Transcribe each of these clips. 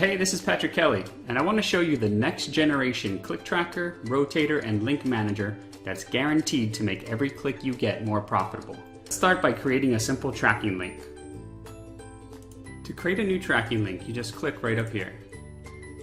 Hey, this is Patrick Kelly, and I want to show you the next generation click tracker, rotator, and link manager that's guaranteed to make every click you get more profitable. Let's start by creating a simple tracking link. To create a new tracking link, you just click right up here.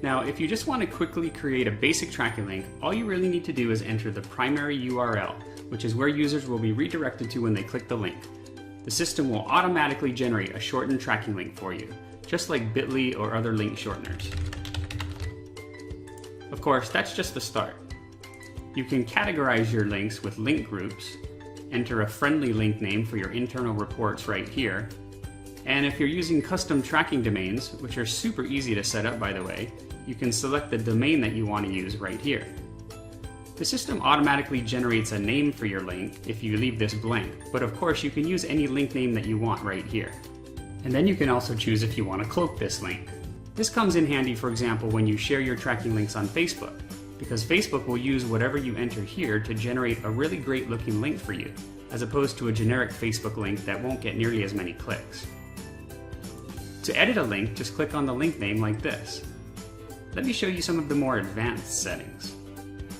Now, if you just want to quickly create a basic tracking link, all you really need to do is enter the primary URL, which is where users will be redirected to when they click the link. The system will automatically generate a shortened tracking link for you, just like bit.ly or other link shorteners. Of course, that's just the start. You can categorize your links with link groups, enter a friendly link name for your internal reports right here, and if you're using custom tracking domains, which are super easy to set up by the way, you can select the domain that you want to use right here. The system automatically generates a name for your link if you leave this blank, but of course you can use any link name that you want right here. And then you can also choose if you want to cloak this link. This comes in handy, for example, when you share your tracking links on Facebook, because Facebook will use whatever you enter here to generate a really great looking link for you, as opposed to a generic Facebook link that won't get nearly as many clicks. To edit a link, just click on the link name like this. Let me show you some of the more advanced settings.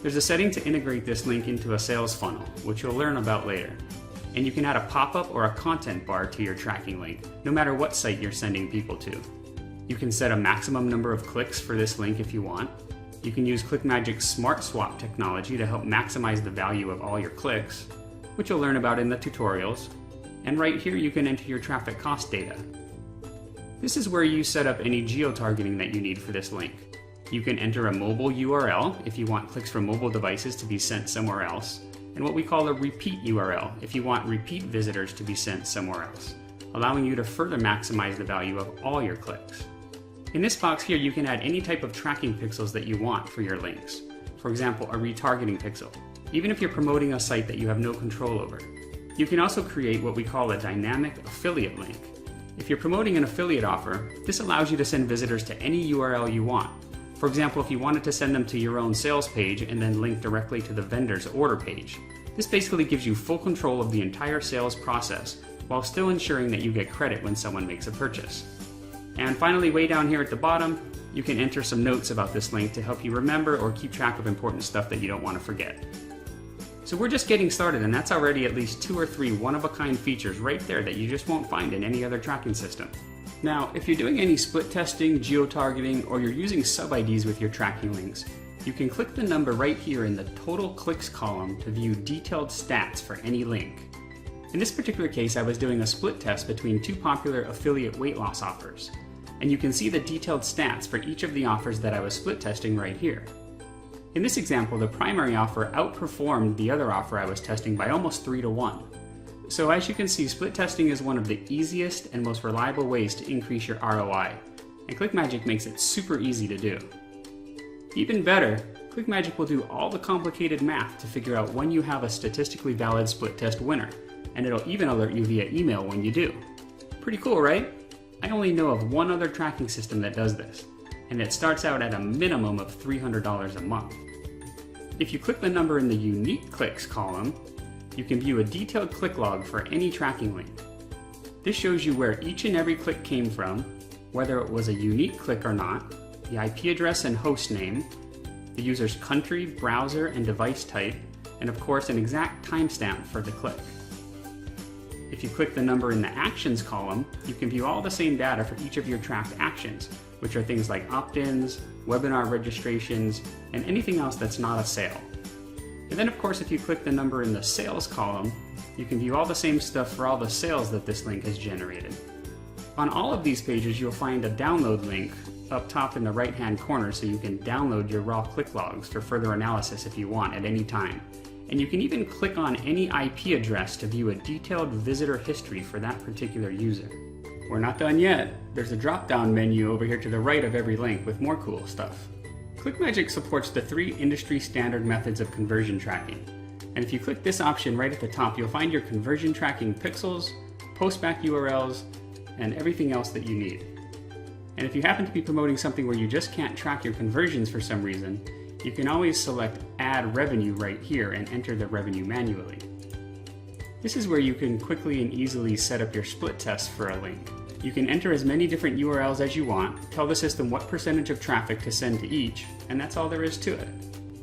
There's a setting to integrate this link into a sales funnel, which you'll learn about later. And you can add a pop-up or a content bar to your tracking link, no matter what site you're sending people to. You can set a maximum number of clicks for this link if you want. You can use ClickMagick's Smart Swap technology to help maximize the value of all your clicks, which you'll learn about in the tutorials. And right here you can enter your traffic cost data. This is where you set up any geo-targeting that you need for this link. You can enter a mobile URL if you want clicks from mobile devices to be sent somewhere else, and what we call a repeat URL if you want repeat visitors to be sent somewhere else, allowing you to further maximize the value of all your clicks. In this box here, you can add any type of tracking pixels that you want for your links. For example, a retargeting pixel, even if you're promoting a site that you have no control over. You can also create what we call a dynamic affiliate link. If you're promoting an affiliate offer, this allows you to send visitors to any URL you want. For example, if you wanted to send them to your own sales page and then link directly to the vendor's order page. This basically gives you full control of the entire sales process while still ensuring that you get credit when someone makes a purchase. And finally, way down here at the bottom, you can enter some notes about this link to help you remember or keep track of important stuff that you don't want to forget. So we're just getting started, and that's already at least 2 or 3 one-of-a-kind features right there that you just won't find in any other tracking system. Now, if you're doing any split testing, geo-targeting, or you're using sub-IDs with your tracking links, you can click the number right here in the total clicks column to view detailed stats for any link. In this particular case, I was doing a split test between 2 popular affiliate weight loss offers, and you can see the detailed stats for each of the offers that I was split testing right here. In this example, the primary offer outperformed the other offer I was testing by almost 3 to 1. So as you can see, split testing is one of the easiest and most reliable ways to increase your ROI, and ClickMagick makes it super easy to do. Even better, ClickMagick will do all the complicated math to figure out when you have a statistically valid split test winner, and it'll even alert you via email when you do. Pretty cool, right? I only know of one other tracking system that does this, and it starts out at a minimum of $300 a month. If you click the number in the unique clicks column, you can view a detailed click log for any tracking link. This shows you where each and every click came from, whether it was a unique click or not, the IP address and host name, the user's country, browser, and device type, and of course an exact timestamp for the click. If you click the number in the actions column, you can view all the same data for each of your tracked actions, which are things like opt-ins, webinar registrations, and anything else that's not a sale. And then of course, if you click the number in the sales column, you can view all the same stuff for all the sales that this link has generated. On all of these pages, you'll find a download link up top in the right-hand corner so you can download your raw click logs for further analysis if you want at any time. And you can even click on any IP address to view a detailed visitor history for that particular user. We're not done yet. There's a drop-down menu over here to the right of every link with more cool stuff. ClickMagick supports the 3 industry standard methods of conversion tracking. And if you click this option right at the top, you'll find your conversion tracking pixels, postback URLs, and everything else that you need. And if you happen to be promoting something where you just can't track your conversions for some reason, you can always select Add Revenue right here and enter the revenue manually. This is where you can quickly and easily set up your split test for a link. You can enter as many different URLs as you want, tell the system what percentage of traffic to send to each, and that's all there is to it.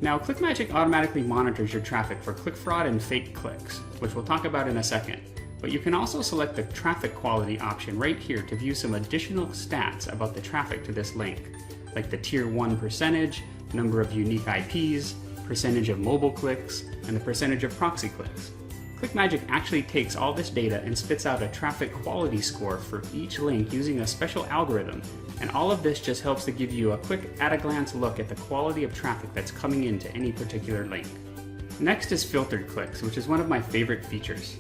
Now, ClickMagick automatically monitors your traffic for click fraud and fake clicks, which we'll talk about in a second. But you can also select the traffic quality option right here to view some additional stats about the traffic to this link, like the tier 1 percentage, number of unique IPs, percentage of mobile clicks, and the percentage of proxy clicks. ClickMagick actually takes all this data and spits out a traffic quality score for each link using a special algorithm, and all of this just helps to give you a quick at-a-glance look at the quality of traffic that's coming into any particular link. Next is filtered clicks, which is one of my favorite features.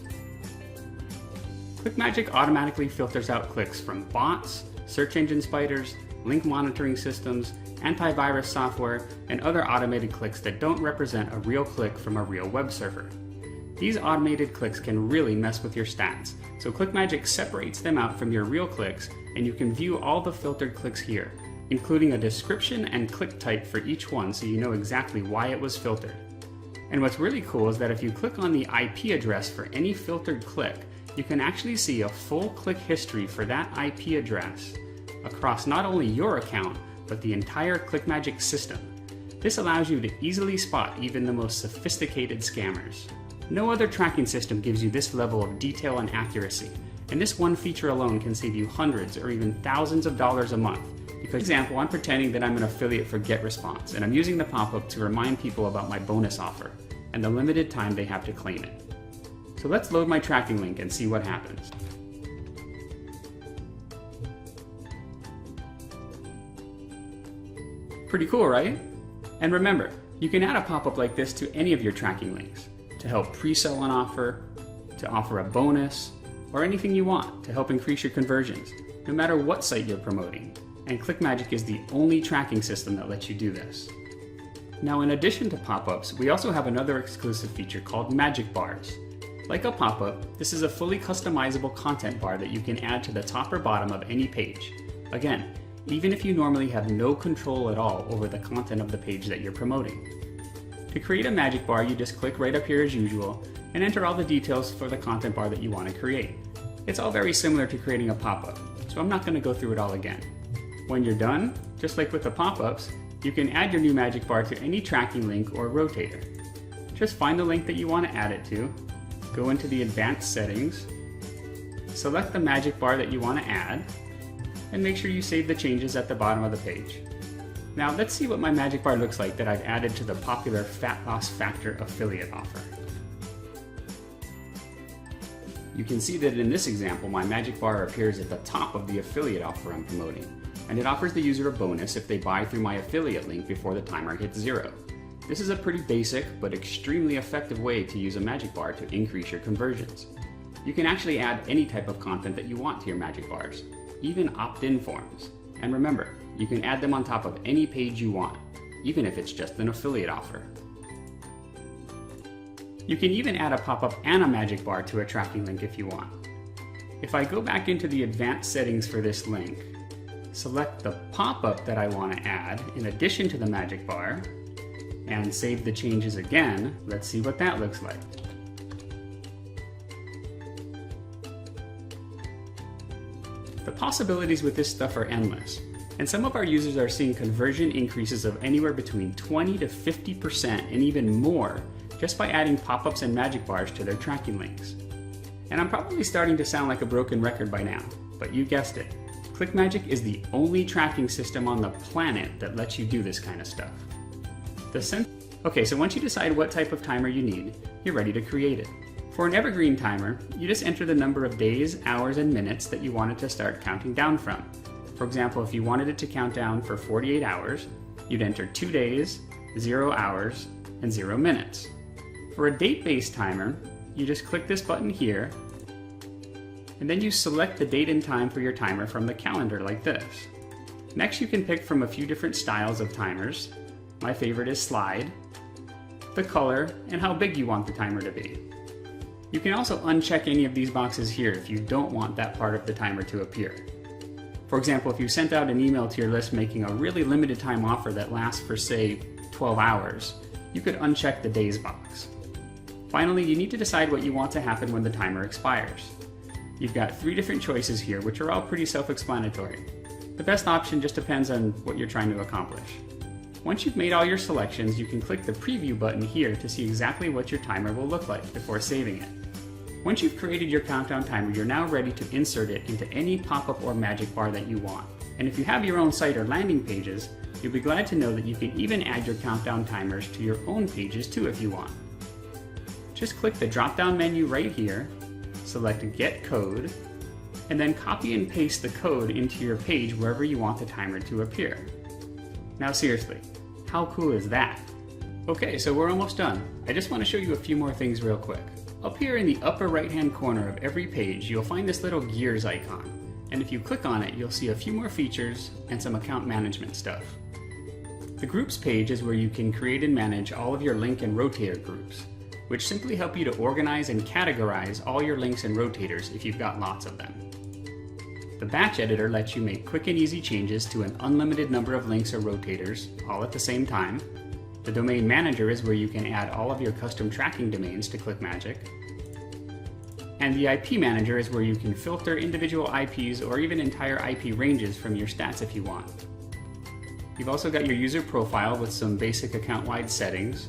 ClickMagick automatically filters out clicks from bots, search engine spiders, link monitoring systems, antivirus software, and other automated clicks that don't represent a real click from a real web server. These automated clicks can really mess with your stats, so ClickMagick separates them out from your real clicks, and you can view all the filtered clicks here, including a description and click type for each one so you know exactly why it was filtered. And what's really cool is that if you click on the IP address for any filtered click, you can actually see a full click history for that IP address across not only your account, but the entire ClickMagick system. This allows you to easily spot even the most sophisticated scammers. No other tracking system gives you this level of detail and accuracy, and this one feature alone can save you hundreds or even thousands of dollars a month. For example, I'm pretending that I'm an affiliate for GetResponse, and I'm using the pop-up to remind people about my bonus offer and the limited time they have to claim it. So let's load my tracking link and see what happens. Pretty cool, right? And remember, you can add a pop-up like this to any of your tracking links to help pre-sell an offer, to offer a bonus, or anything you want to help increase your conversions, no matter what site you're promoting. And ClickMagick is the only tracking system that lets you do this. Now, in addition to pop-ups, we also have another exclusive feature called Magic Bars. Like a pop-up, this is a fully customizable content bar that you can add to the top or bottom of any page. Again, even if you normally have no control at all over the content of the page that you're promoting. To create a magic bar, you just click right up here as usual and enter all the details for the content bar that you want to create. It's all very similar to creating a pop-up, so I'm not going to go through it all again. When you're done, just like with the pop-ups, you can add your new magic bar to any tracking link or rotator. Just find the link that you want to add it to, go into the advanced settings, select the magic bar that you want to add, and make sure you save the changes at the bottom of the page. Now let's see what my magic bar looks like that I've added to the popular Fat Loss Factor affiliate offer. You can see that in this example, my magic bar appears at the top of the affiliate offer I'm promoting, and it offers the user a bonus if they buy through my affiliate link before the timer hits 0. This is a pretty basic but extremely effective way to use a magic bar to increase your conversions. You can actually add any type of content that you want to your magic bars, even opt-in forms. And remember, you can add them on top of any page you want, even if it's just an affiliate offer. You can even add a pop-up and a magic bar to a tracking link if you want. If I go back into the advanced settings for this link, select the pop-up that I want to add in addition to the magic bar, and save the changes again, let's see what that looks like. The possibilities with this stuff are endless, and some of our users are seeing conversion increases of anywhere between 20 to 50% and even more just by adding pop-ups and magic bars to their tracking links. And I'm probably starting to sound like a broken record by now, but you guessed it. ClickMagick is the only tracking system on the planet that lets you do this kind of stuff. Okay, so once you decide what type of timer you need, you're ready to create it. For an evergreen timer, you just enter the number of days, hours, and minutes that you want it to start counting down from. For example, if you wanted it to count down for 48 hours, you'd enter 2 days, 0 hours, and 0 minutes. For a date-based timer, you just click this button here, and then you select the date and time for your timer from the calendar like this. Next, you can pick from a few different styles of timers. My favorite is slide, the color, and how big you want the timer to be. You can also uncheck any of these boxes here if you don't want that part of the timer to appear. For example, if you sent out an email to your list making a really limited time offer that lasts for, say, 12 hours, you could uncheck the days box. Finally, you need to decide what you want to happen when the timer expires. You've got 3 different choices here, which are all pretty self-explanatory. The best option just depends on what you're trying to accomplish. Once you've made all your selections, you can click the preview button here to see exactly what your timer will look like before saving it. Once you've created your countdown timer, you're now ready to insert it into any pop-up or magic bar that you want. And if you have your own site or landing pages, you'll be glad to know that you can even add your countdown timers to your own pages too if you want. Just click the drop-down menu right here, select Get Code, and then copy and paste the code into your page wherever you want the timer to appear. Now seriously, how cool is that? Okay, so we're almost done. I just want to show you a few more things real quick. Up here in the upper right-hand corner of every page, you'll find this little gears icon. And if you click on it, you'll see a few more features and some account management stuff. The Groups page is where you can create and manage all of your link and rotator groups, which simply help you to organize and categorize all your links and rotators if you've got lots of them. The Batch Editor lets you make quick and easy changes to an unlimited number of links or rotators, all at the same time. The Domain Manager is where you can add all of your custom tracking domains to ClickMagick. And the IP Manager is where you can filter individual IPs or even entire IP ranges from your stats if you want. You've also got your user profile with some basic account-wide settings.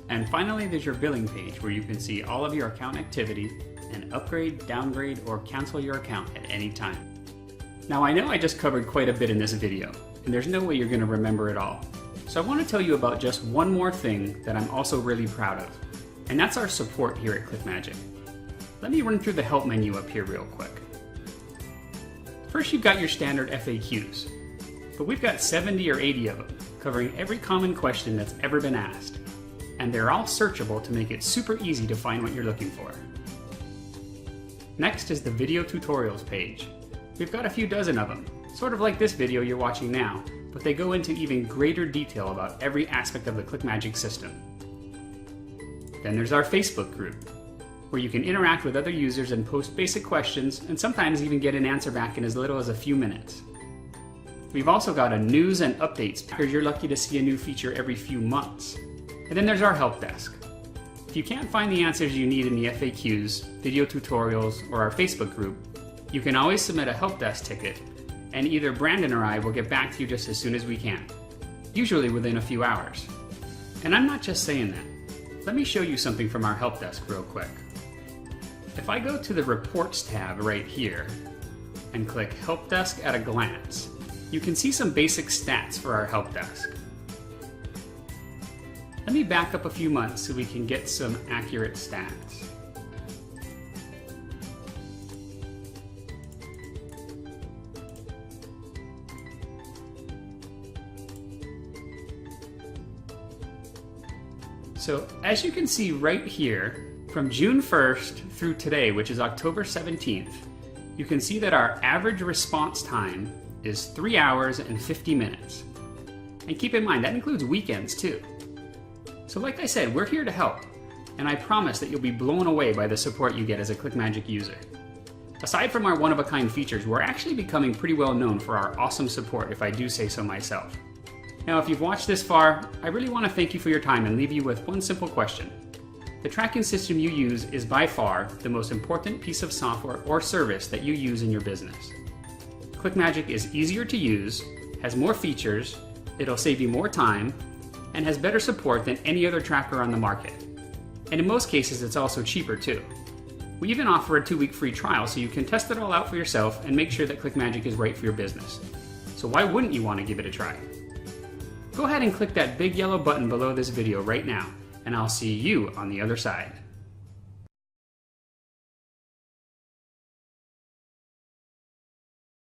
And finally, there's your billing page where you can see all of your account activity and upgrade, downgrade, or cancel your account at any time. Now I know I just covered quite a bit in this video, and there's no way you're going to remember it all. So I want to tell you about just one more thing that I'm also really proud of, and that's our support here at ClickMagick. Let me run through the help menu up here real quick. First, you've got your standard FAQs, but we've got 70 or 80 of them, covering every common question that's ever been asked. And they're all searchable to make it super easy to find what you're looking for. Next is the video tutorials page. We've got a few dozen of them, sort of like this video you're watching now, but they go into even greater detail about every aspect of the ClickMagick system. Then there's our Facebook group, where you can interact with other users and post basic questions, and sometimes even get an answer back in as little as a few minutes. We've also got a news and updates because you're lucky to see a new feature every few months. And then there's our help desk. If you can't find the answers you need in the FAQs, video tutorials, or our Facebook group, you can always submit a help desk ticket, and either Brandon or I will get back to you just as soon as we can, usually within a few hours. And I'm not just saying that. Let me show you something from our help desk real quick. If I go to the Reports tab right here and click Help Desk at a Glance, you can see some basic stats for our help desk. Let me back up a few months so we can get some accurate stats. So as you can see right here, from June 1st through today, which is October 17th, you can see that our average response time is 3 hours and 50 minutes. And keep in mind, that includes weekends too. So like I said, we're here to help, and I promise that you'll be blown away by the support you get as a ClickMagick user. Aside from our one-of-a-kind features, we're actually becoming pretty well known for our awesome support, if I do say so myself. Now, if you've watched this far, I really want to thank you for your time and leave you with one simple question. The tracking system you use is by far the most important piece of software or service that you use in your business. ClickMagick is easier to use, has more features, it'll save you more time, and has better support than any other tracker on the market. And in most cases, it's also cheaper too. We even offer a 2-week free trial so you can test it all out for yourself and make sure that ClickMagick is right for your business. So why wouldn't you want to give it a try? Go ahead and click that big yellow button below this video right now, and I'll see you on the other side.